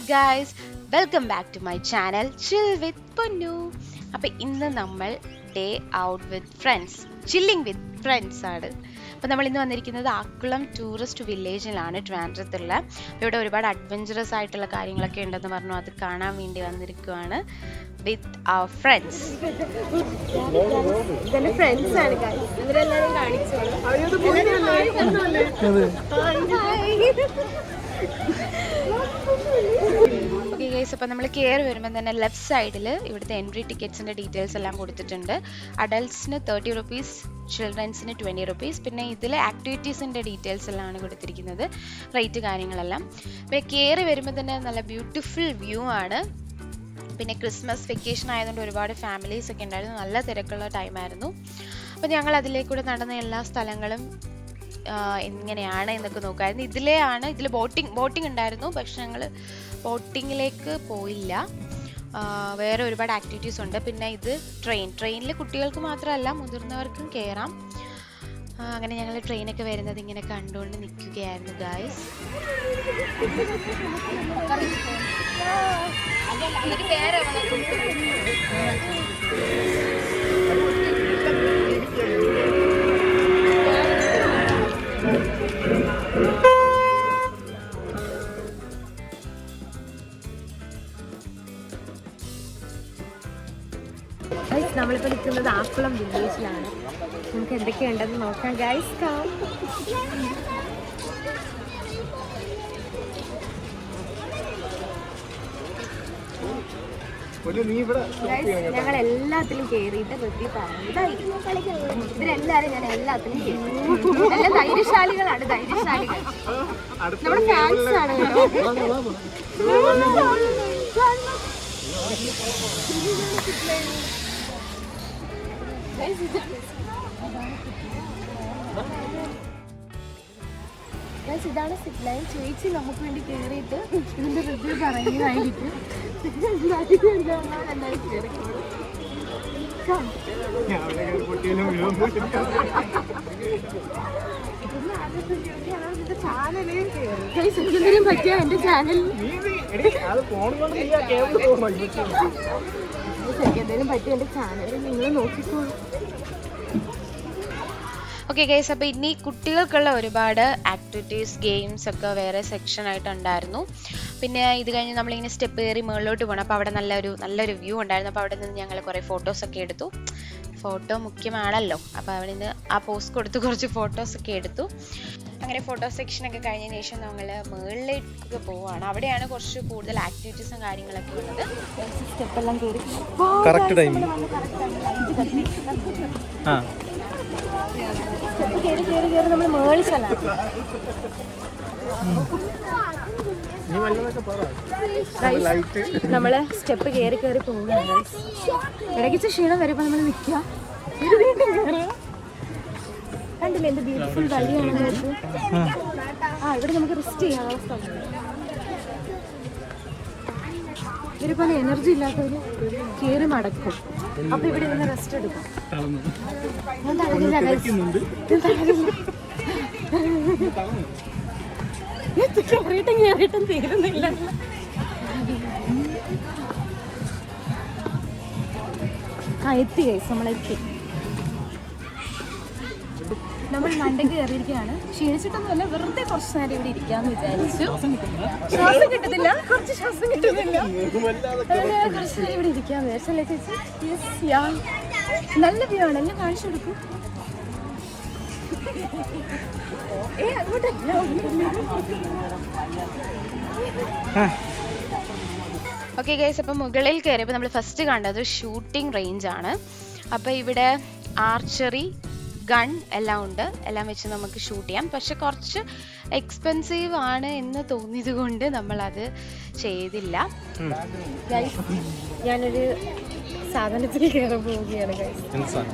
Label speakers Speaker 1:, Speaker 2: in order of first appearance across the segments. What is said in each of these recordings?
Speaker 1: up guys, welcome back to my channel Chill with Ponnu. അപ്പോൾ ഇന്ന് നമ്മൾ day out with friends, chilling with friends ആണ്. അപ്പോൾ നമ്മൾ ഇന്ന് വന്നിരിക്കുന്നത് ആക്കുളം ടൂറിസ്റ്റ് വില്ലേജിലാണ്, ട്രിവാൻഡ്രത്തുള്ള. ഇവിടെ ഒരുപാട് അഡ്വഞ്ചറസ് ആയിട്ടുള്ള കാര്യങ്ങളൊക്കെ ഉണ്ടെന്ന് പറഞ്ഞു, അത് കാണാൻ വേണ്ടി വന്നിരിക്കുകയാണ് വിത്ത് അവർ ഫ്രണ്ട്സ്. ഓക്കെ ഗൈസ്, അപ്പോൾ നമ്മൾ കയറി വരുമ്പോൾ തന്നെ ലെഫ്റ്റ് സൈഡിൽ ഇവിടുത്തെ എൻട്രി ടിക്കറ്റ്സിൻ്റെ ഡീറ്റെയിൽസ് എല്ലാം കൊടുത്തിട്ടുണ്ട്. അഡൾട്ട്സിന് 30 റുപ്പീസ്, ചിൽഡ്രൻസിന് 20 റുപ്പീസ്. പിന്നെ ഇതിൽ ആക്ടിവിറ്റീസിൻ്റെ ഡീറ്റെയിൽസ് എല്ലാം ആണ് കൊടുത്തിരിക്കുന്നത്, റേറ്റ് കാര്യങ്ങളെല്ലാം. അപ്പോൾ കയറി വരുമ്പോൾ തന്നെ നല്ല ബ്യൂട്ടിഫുൾ വ്യൂ ആണ്. പിന്നെ ക്രിസ്മസ് വെക്കേഷൻ ആയതുകൊണ്ട് ഒരുപാട് ഫാമിലീസ് ഒക്കെ ഉണ്ടായിരുന്നു, നല്ല തിരക്കുള്ള ടൈമായിരുന്നു. അപ്പോൾ ഞങ്ങൾ അതിലേക്കൂടെ നടന്ന എല്ലാ സ്ഥലങ്ങളും എങ്ങനെയാണ് എന്നൊക്കെ നോക്കായിരുന്നു. ഇതിൽ ബോട്ടിംഗ് ഉണ്ടായിരുന്നു, പക്ഷെ ഞങ്ങൾ ബോട്ടിങ്ങിലേക്ക് പോയില്ല. വേറെ ഒരുപാട് ആക്ടിവിറ്റീസ് ഉണ്ട്. പിന്നെ ഇത് ട്രെയിനിൽ കുട്ടികൾക്ക് മാത്രമല്ല മുതിർന്നവർക്കും കയറാം. അങ്ങനെ ഞങ്ങൾ ട്രെയിനൊക്കെ വരുന്നത് ഇങ്ങനെ കണ്ടുകൊണ്ട് നിൽക്കുകയായിരുന്നു ഗായ്സ്. നമ്മളിപ്പോൾ നിൽക്കുന്നത് ആക്കുളം വില്ലേജിലാണ്. നമുക്ക് എന്തൊക്കെയുണ്ടെന്ന് നോക്കാം ഗൈസ്. ഞങ്ങൾ എല്ലാത്തിലും കയറിയിട്ട് പറ്റി പറഞ്ഞു, ഇതിലെല്ലാരും ഞാൻ എല്ലാത്തിലും കയറി. നല്ല ധൈര്യശാലികളാണ്, ധൈര്യശാലികൾ. നമ്മുടെ ഫാൻസ് ആണ് കേട്ടോ. ഇതാണ് സിപ്പ് ലൈൻ. ചേച്ചി നമുക്ക് വേണ്ടി കയറിയിട്ട് ഇതിന്റെ റിവ്യൂ പറയുന്നതായിരിക്കും. എന്തെങ്കിലും പറ്റിയ എന്റെ ചാനൽ എന്തെങ്കിലും പറ്റിയ എന്റെ ചാനൽ നിങ്ങൾ നോക്കിക്കോളൂ. ഓക്കെ ഗൈസ്, അപ്പോൾ ഇനി കുട്ടികൾക്കുള്ള ഒരുപാട് ആക്ടിവിറ്റീസ്, ഗെയിംസ് ഒക്കെ വേറെ സെക്ഷൻ ആയിട്ടുണ്ടായിരുന്നു. പിന്നെ ഇത് കഴിഞ്ഞ് നമ്മളിങ്ങനെ സ്റ്റെപ്പ് കയറി മുകളിലോട്ട് പോകണം. അപ്പോൾ അവിടെ നല്ലൊരു വ്യൂ ഉണ്ടായിരുന്നു. അപ്പോൾ അവിടെ നിന്ന് ഞങ്ങൾ കുറേ ഫോട്ടോസൊക്കെ എടുത്തു. ഫോട്ടോ മുഖ്യമാണല്ലോ, അപ്പോൾ അവിടെ നിന്ന് ആ പോസ് കൊടുത്ത് കുറച്ച് ഫോട്ടോസൊക്കെ എടുത്തു. അങ്ങനെ ഫോട്ടോ സെക്ഷനൊക്കെ കഴിഞ്ഞതിന് ശേഷം നമ്മൾ മുകളിലേക്ക് പോവുകയാണ്. അവിടെയാണ് കുറച്ച് കൂടുതൽ ആക്ടിവിറ്റീസും കാര്യങ്ങളൊക്കെ ഉള്ളത്. സ്റ്റെപ്പെല്ലാം കയറി നമ്മൾ മേളിൽ സ്ഥലമാണ്. നമ്മള് സ്റ്റെപ്പ് കയറി പോവുകയാണ്. ഇടയ്ക്ക് ക്ഷീണം വരുമ്പോൾ നമ്മൾ നിൽക്കുക. കണ്ടില്ലേ എന്ത് ബ്യൂട്ടിഫുൾ വഴിയാണ്. ഇവിടെ നമുക്ക് റെസ്റ്റ് ചെയ്യാനുള്ള സ്ഥലം. ഇവരിപ്പോൾ എനർജി ഇല്ലാത്തവര് കയറി മടക്കും. അപ്പൊ ഇവിടെ നിന്ന് റെസ്റ്റ് എടുക്കും. കേറിയിട്ടും തീരുന്നില്ല. എത്തി ഗൈസ്, നമ്മളെത്തി. നമ്മൾ മണ്ടയ്ക്ക് കയറിയിരിക്കുകയാണ്. ക്ഷീണിച്ചിട്ടൊന്നുമല്ല, വെറുതെ കുറച്ച് നേരം ഇവിടെ ഇരിക്കാന്ന് വിചാരിച്ചു. ശ്വാസം കിട്ടുന്നില്ല, കുറച്ച് ശ്വാസം കിട്ടുന്നില്ല. കുറച്ച് നേരം ഇവിടെ ഇരിക്കാന്ന് വിചാരിച്ചല്ലേ ചേച്ചി? യെസ് യാ, നല്ല വ്യൂ ആണ്. എല്ലാം കാണിച്ചു കൊടുക്കും. ഓക്കെ ഗൈസ്, അപ്പം മുകളിൽ കയറിയപ്പോൾ നമ്മൾ ഫസ്റ്റ് കണ്ടത് ഷൂട്ടിംഗ് റേഞ്ച് ആണ്. അപ്പോൾ ഇവിടെ ആർച്ചറി, ഗൺ എല്ലാം ഉണ്ട്. എല്ലാം വെച്ച് നമുക്ക് ഷൂട്ട് ചെയ്യാം. പക്ഷെ കുറച്ച് എക്സ്പെൻസീവ് ആണ് എന്ന് തോന്നിയത് കൊണ്ട് നമ്മളത് ചെയ്തില്ല. ഞാനൊരു സാധനത്തിൽ കയറാൻ പോവുകയാണ് ഗൈസ്.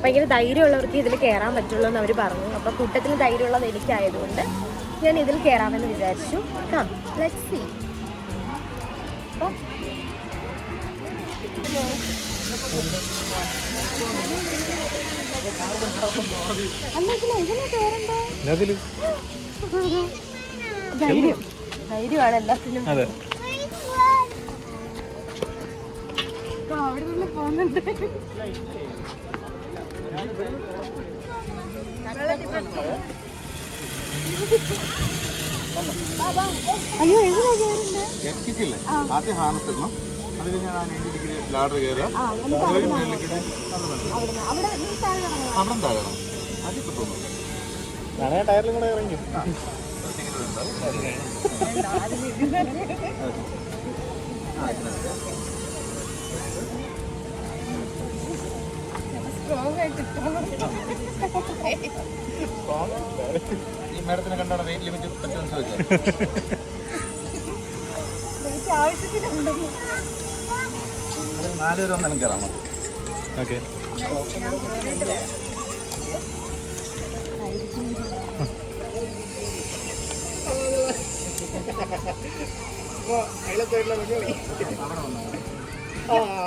Speaker 1: ഭയങ്കര ധൈര്യമുള്ളവർക്ക് ഇതിൽ കയറാൻ പറ്റുള്ളൂ എന്ന് അവർ പറഞ്ഞു. അപ്പോൾ കൂട്ടത്തിൽ ധൈര്യമുള്ളത് എനിക്കായതുകൊണ്ട് ഞാൻ ഇതിൽ കയറാമെന്ന് വിചാരിച്ചു. Let's see. ധൈര്യമാണ് എല്ലാത്തിനും. അവിടെ നിന്ന് പോകുന്നുണ്ട്. അയ്യോ
Speaker 2: ആദ്യം ഹാർനസ് ഇടണം. അത് കഴിഞ്ഞാൽ ആ 90 ഡിഗ്രി ലാഡർ കയറുക. അവിടെ താഴെ അതിപ്പോൾ തോന്നുന്നു ടയറിലും കൂടെ ഇറങ്ങി ഈ മേഡത്തിനെ കണ്ടാണ് വെയിറ്റ് ലിമിറ്റ് പറ്റുമെന്ന് ചോദിച്ചത്. അതിൽ 4 പേര് വന്നാലും കയറാമോ? ഓക്കെ.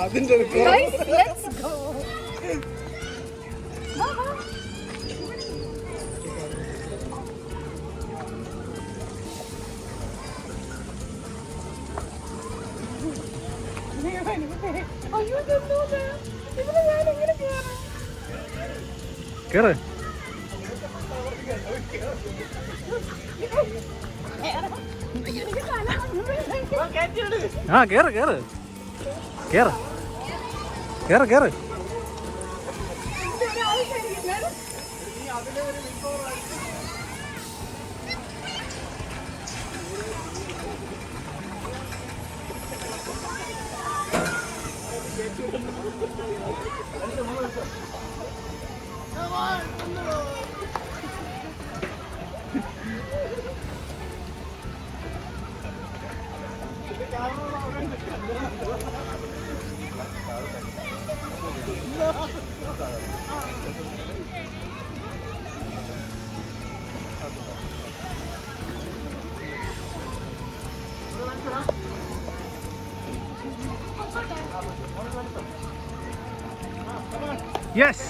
Speaker 2: അതിന്റെ കേറ്. ആ കേറ് കേറ് കേറ് കേറ് കേറ്. Yes.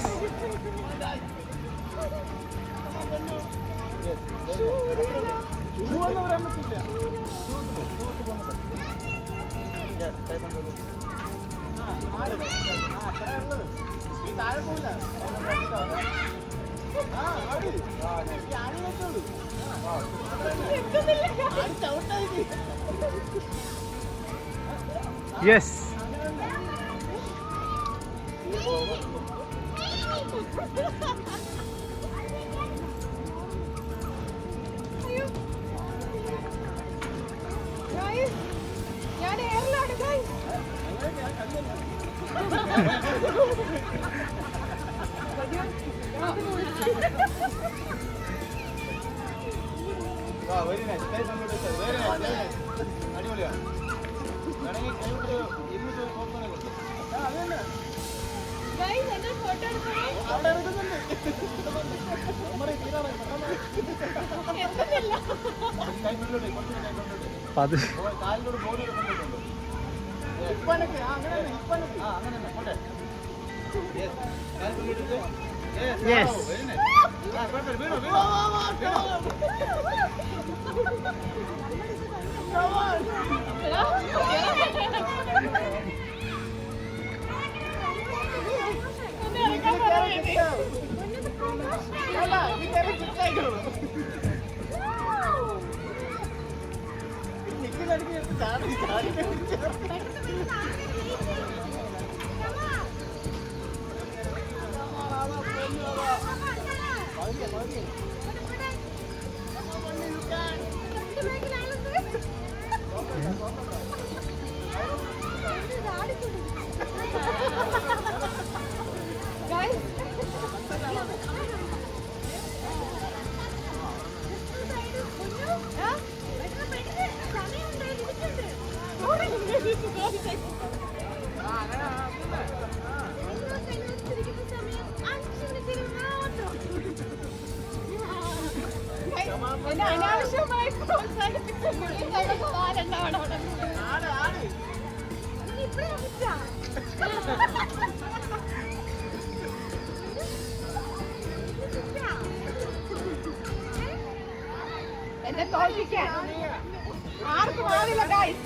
Speaker 2: Yes.
Speaker 1: ഞാൻ എയറിലാണ് ഗൈസ്.
Speaker 2: Very nice. അടിപൊളിയാണ്. വേണമെങ്കിൽ കൈവിട്ട് 200 ഫോട്ടോ കൊടുത്തു.
Speaker 1: ഫോട്ടോ
Speaker 2: അവിടെ എടുക്കുന്നുണ്ട്. കാലിലൂടെ ബോഡി എടുക്കുന്നുണ്ട്. ഇപ്പനക്ക് അങ്ങനെ പോട്ടെ. Very nice. വീണോ വീണോ.
Speaker 1: അനാവശ്യമായി പ്രോത്സാഹിപ്പിച്ചു. എന്നെ തോൽപ്പിക്കാൻ ആർക്കും ആളില്ല ഗൈസ്.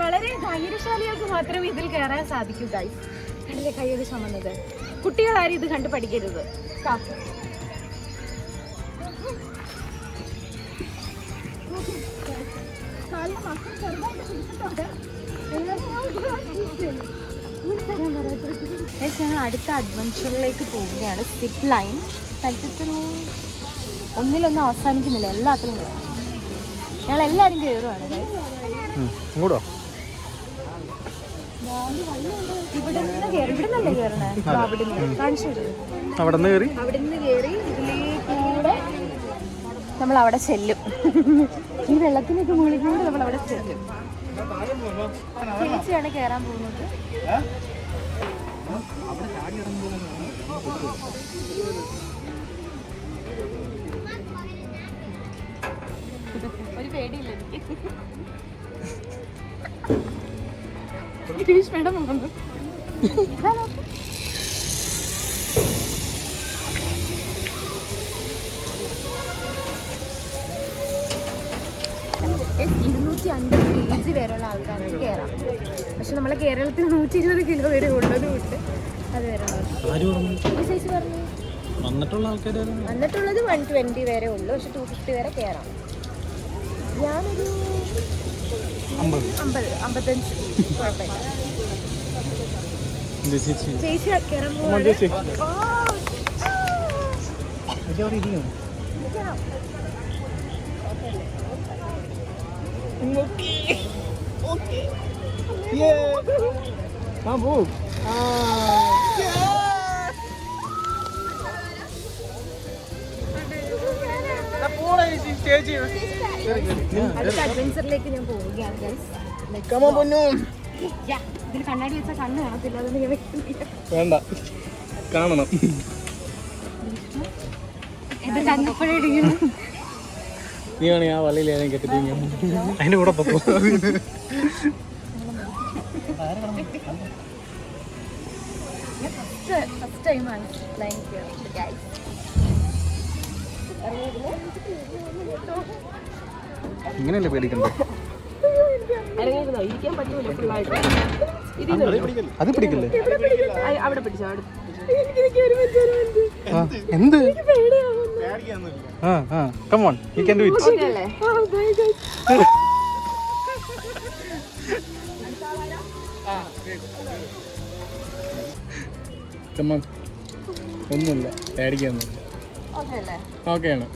Speaker 3: വളരെ ധൈര്യശാലികൾക്ക് മാത്രമേ ഇതിൽ കയറാൻ സാധിക്കൂ ഗൈസ്. എന്റെ കൈയ്യത് ചുമന്നത് കുട്ടികളാരും ഇത് കണ്ട് പഠിക്കരുത്. ഞങ്ങൾ അടുത്ത അഡ്വഞ്ചറിലേക്ക് പോവുകയാണ്. സിപ്പ് ലൈൻ സ്ഥലത്തൊരു ഒന്നിലൊന്നും അവസാനിക്കുന്നില്ല, എല്ലാത്തിലും കയറും. ഞങ്ങൾ എല്ലാവരും കയറുവാണ്. ഇവിടെ നിന്ന് കയറി, ഇവിടെ നിന്നല്ലേ കയറണേ? അവിടെ നിന്ന് കാണിച്ചു തരും. അവിടെ നിന്ന് കയറി ഇതിലേക്കൂടെ നമ്മൾ അവിടെ ചെല്ലും. ഈ വെള്ളത്തിനൊക്കെ മുകളിൽ കൂടെ നമ്മൾ അവിടെ ചെല്ലും. ചേച്ചിയാണ് കയറാൻ പോകുന്നത്. ഒരു പേടിയില്ല എനിക്ക്. മേഡം വന്നു. kg വരെയുള്ള ആൾക്കാർക്ക് കയറാം. പക്ഷെ നമ്മളെ കേരളത്തിൽ 120 കിലോ വരെ ഉള്ളത് കൊണ്ട് അത് വരെ വന്നിട്ടുള്ളത് 120 വരെ ഉള്ളു. പക്ഷെ 250 വരെ കയറാം. ഞാനൊരു 50-55 കുഴപ്പമില്ല. ചേച്ചി കയറാൻ അടുത്ത അഡ്വഞ്ചറിലേക്ക് ഞാൻ പോവുകയാണ്. ഇതിൽ കണ്ണാടി വെച്ചാൽ കണ്ണ് കാണത്തില്ല, അതൊന്നും ഞാൻ വെക്കുന്നില്ല.
Speaker 2: വേണ്ട, കാണണം.
Speaker 3: എന്റെ കണ്ണപ്പോഴെടുക്കണം.
Speaker 2: നീ വേണേ ആ വള്ളിയിൽ ഏതെങ്കിലും കെട്ടിട്ട് അതിന്റെ കൂടെ പൊക്കോ.
Speaker 3: ഫസ്റ്റ് ടൈമാണ് ലൈൻ കയറുന്നത് ഗൈസ്.
Speaker 2: ഇങ്ങനെയല്ലേ പേടിക്കണ്ടേ?
Speaker 3: ഇരിക്കാൻ പറ്റൂല ഫുള്ളായിട്ട്.
Speaker 2: അത് പിടിക്കല്ലേ?
Speaker 3: അവിടെ പിടിച്ചോ.
Speaker 2: എന്ത്? Come on, you can do it. Come on. ഒന്നുമില്ല, പേടിക്കൊന്നുമില്ല. ഓക്കെയാണ്.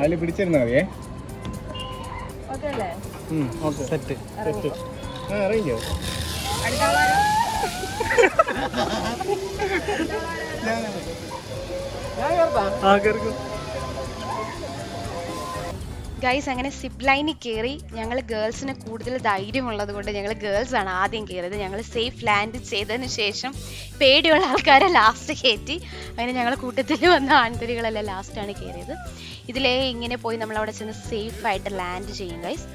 Speaker 2: അതില് പിടിച്ചിരുന്നാ മതിയേ. സെറ്റ് ഇറങ്ങിക്കോ.
Speaker 1: ഗൈസ്, അങ്ങനെ സിപ്പ് ലൈനിൽ കയറി. ഞങ്ങൾ ഗേൾസിന് കൂടുതൽ ധൈര്യമുള്ളത് കൊണ്ട് ഞങ്ങൾ ഗേൾസ് ആണ് ആദ്യം കയറിയത്. ഞങ്ങൾ സേഫ് ലാൻഡ് ചെയ്തതിന് ശേഷം പേടിയുള്ള ആൾക്കാരെ ലാസ്റ്റ് കയറ്റി. അങ്ങനെ ഞങ്ങൾ കൂട്ടത്തിൽ വന്ന ആൺകുട്ടികളെല്ലാം ലാസ്റ്റാണ് കയറിയത്. ഇതിലേ ഇങ്ങനെ പോയി നമ്മൾ അവിടെ ചെന്ന് സേഫായിട്ട് ലാൻഡ് ചെയ്യും ഗൈസ്.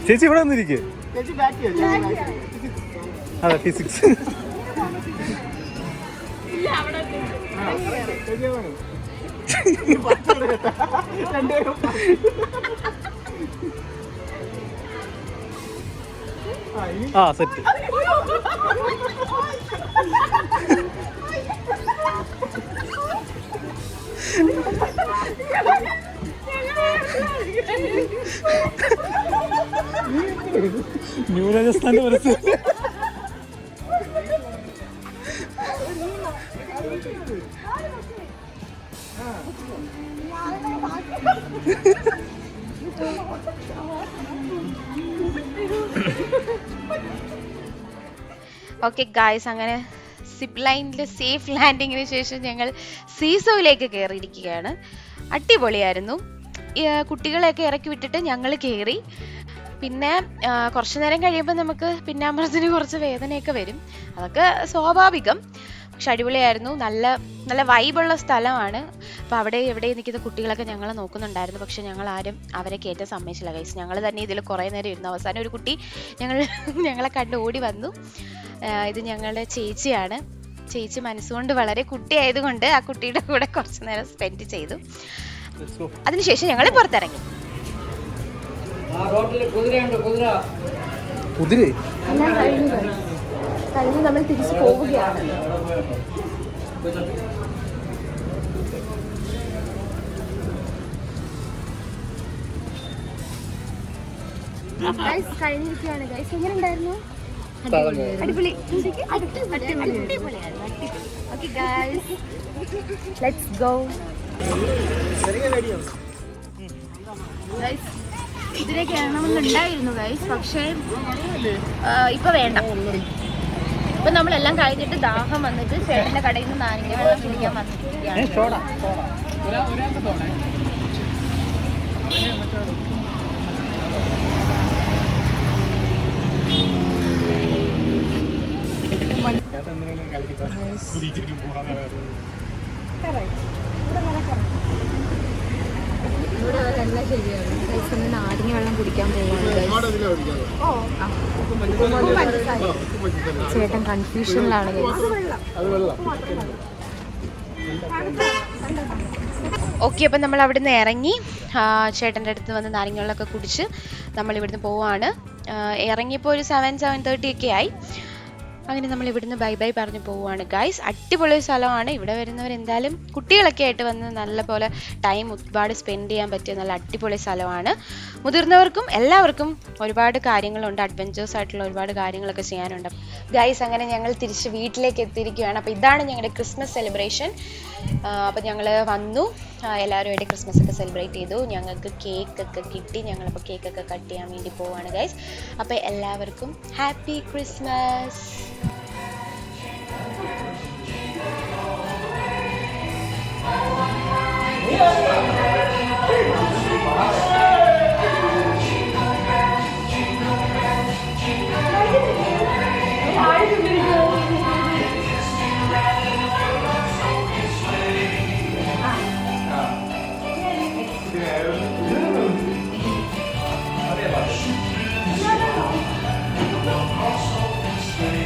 Speaker 2: ചേച്ചി ഇവിടെ വന്നിരിക്കേ. അതെ ഫിസിക്സ്. ആ സെറ്റ്. ന്യൂ രാജസ്ഥാന്റെ മനസ്സ്.
Speaker 1: ഓക്കെ ഗായ്സ്, അങ്ങനെ സിപ്പ് ലൈനിൽ സേഫ് ലാൻഡിങ്ങിന് ശേഷം ഞങ്ങൾ സീസോയിലേക്ക് കയറിയിരിക്കുകയാണ്. അടിപൊളിയായിരുന്നു. കുട്ടികളെയൊക്കെ ഇറക്കി വിട്ടിട്ട് ഞങ്ങൾ കയറി. പിന്നെ കുറച്ചു നേരം കഴിയുമ്പോൾ നമുക്ക് പിന്നാമ്പുറത്തിന് കുറച്ച് വേദനയൊക്കെ വരും, അതൊക്കെ സ്വാഭാവികം. പക്ഷെ അടിപൊളിയായിരുന്നു. നല്ല നല്ല വൈബുള്ള സ്ഥലമാണ്. അപ്പോൾ അവിടെ എവിടെ നിൽക്കുന്ന കുട്ടികളൊക്കെ ഞങ്ങളെ നോക്കുന്നുണ്ടായിരുന്നു. പക്ഷെ ഞങ്ങൾ ആരും അവരെ കയറ്റാൻ സമ്മതിച്ചില്ല ഗൈസ്. ഞങ്ങൾ തന്നെ ഇതിൽ കുറേ നേരം ഇരുന്നു. അവസാനം ഒരു കുട്ടി ഞങ്ങളെ കണ്ട് ഓടി വന്നു. ഇത് ഞങ്ങളുടെ ചേച്ചിയാണ്. ചേച്ചി മനസ്സുകൊണ്ട് വളരെ കുട്ടിയായതുകൊണ്ട് ആ കുട്ടിയുടെ കൂടെ കുറച്ച് നേരം സ്പെൻഡ് ചെയ്തു. അതിനുശേഷം ഞങ്ങൾ പുറത്തിറങ്ങി.
Speaker 3: കഴിഞ്ഞ് നമ്മൾ തിരിച്ചു പോവുകയാണ്. കഴിഞ്ഞിരിക്കുകയാണ് ഗൈസ്. എങ്ങനെ ഉണ്ടായിരുന്നു? അടിപൊളി. Okay guys, let's go. Guys ഇതിനെ കയറണമെന്നുണ്ടായിരുന്നു ഗൈസ്, പക്ഷേ ഇപ്പൊ വേണ്ട. ഇപ്പൊ നമ്മളെല്ലാം കഴിഞ്ഞിട്ട് ദാഹം വന്നിട്ട് ചേട്ടന്റെ കടയിൽ നിന്ന് നാരങ്ങ വെള്ളം കുടിക്കാൻ വന്നിരിക്കുകയാണ്. ശരിയാണ്. നാരങ്ങ വെള്ളം കുടിക്കാൻ പോവാണ്. ചേട്ടൻ കൺഫ്യൂഷനിലാണ്.
Speaker 1: ഓക്കെ, അപ്പം നമ്മൾ അവിടെ നിന്ന് ഇറങ്ങി ചേട്ടൻ്റെ അടുത്ത് വന്ന് നാരങ്ങ വെള്ളമൊക്കെ കുടിച്ച് നമ്മൾ ഇവിടുന്ന് പോവാണ്. ഇറങ്ങിയപ്പോൾ ഒരു 7:30 ഒക്കെ ആയി. അങ്ങനെ നമ്മൾ ഇവിടുന്ന് ബൈ ബൈ പറഞ്ഞ് പോവുകയാണ് ഗൈസ്. അടിപൊളി സ്ഥലമാണ്. ഇവിടെ വരുന്നവർ എന്തായാലും കുട്ടികളൊക്കെ ആയിട്ട് വന്ന് നല്ല പോലെ ടൈം ഒരുപാട് സ്പെൻഡ് ചെയ്യാൻ പറ്റിയ നല്ല അടിപൊളി സ്ഥലമാണ്. മുതിർന്നവർക്കും എല്ലാവർക്കും ഒരുപാട് കാര്യങ്ങളുണ്ട്, അഡ്വഞ്ചേഴ്സ് ആയിട്ടുള്ള ഒരുപാട് കാര്യങ്ങളൊക്കെ ചെയ്യാനുണ്ട് ഗൈസ്. അങ്ങനെ ഞങ്ങൾ തിരിച്ച് വീട്ടിലേക്ക് എത്തിയിരിക്കുകയാണ്. അപ്പോൾ ഇതാണ് ഞങ്ങളുടെ ക്രിസ്മസ് സെലിബ്രേഷൻ. അപ്പോൾ ഞങ്ങൾ വന്നു, എല്ലാവരുമായിട്ട് ക്രിസ്മസ് ഒക്കെ സെലിബ്രേറ്റ് ചെയ്തു. ഞങ്ങൾക്ക് കേക്കൊക്കെ കിട്ടി. ഞങ്ങളിപ്പോൾ കേക്കൊക്കെ കട്ട് ചെയ്യാൻ വേണ്ടി പോവാണ് ഗൈസ്. അപ്പോൾ എല്ലാവർക്കും ഹാപ്പി ക്രിസ്മസ്.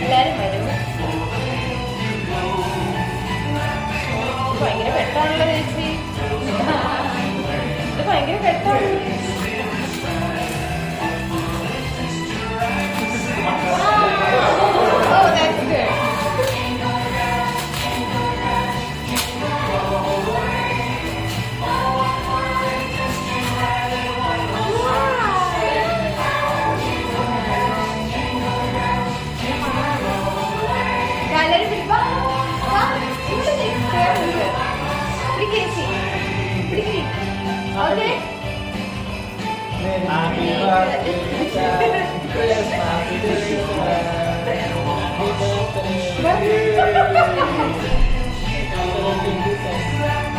Speaker 1: എല്ലാവരും വരും. ഭയങ്കര പെട്ടാണല്ലോ ചേച്ചി, ഇത് ഭയങ്കര പെട്ടാണ്. Pretty
Speaker 2: Happy birthday to Chris. Happy birthday to you.